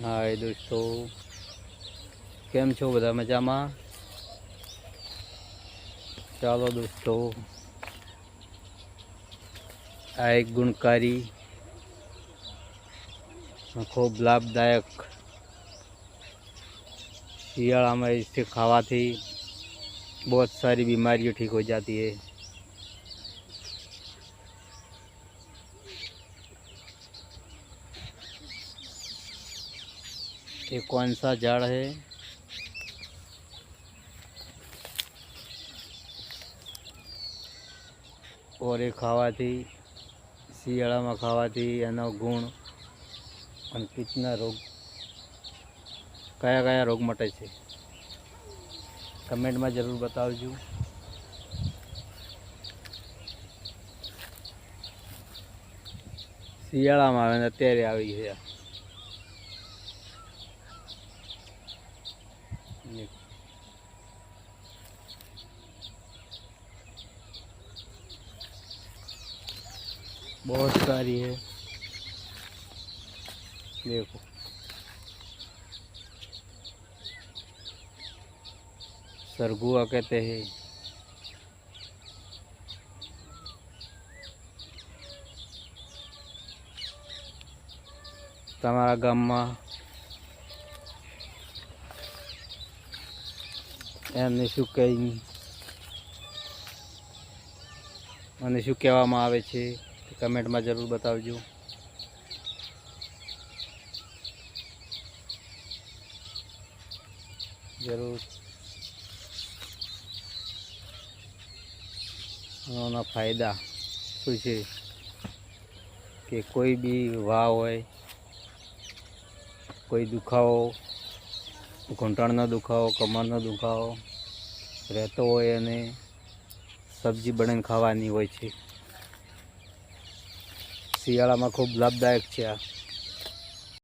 हाय दोस्तों, केम छो बधा मजा में। चलो दोस्तों, आ एक गुणकारी खूब लाभदायक शियाला में इसे खावा थी बहुत सारी बीमारियां ठीक हो जाती है। ये कौन सा झाड़ है? और ये खावा थी शियाला में खावा थी एनो गुण और कितना रोग कया कया रोग मटे छे कमेंट में जरूर बतावजो। शियाला में आवे ने अत्यारे आवी है। बहुत सारी है, देखो सरगुआ कहते हैं। तमारा गाम में एमने शू कही મને શું કહેવામાં આવે છે કમેન્ટમાં જરૂર બતાવજો। જરૂર આના ફાયદા શું છે કે કોઈ બી વાવ હોય, કોઈ દુખાવો, ઘૂંટણનો દુખાવો, કમરનો દુખાવો રહેતો હોય અને सब्जी बनाने खावानी होय छे। शियाला में खूब लाभदायक है।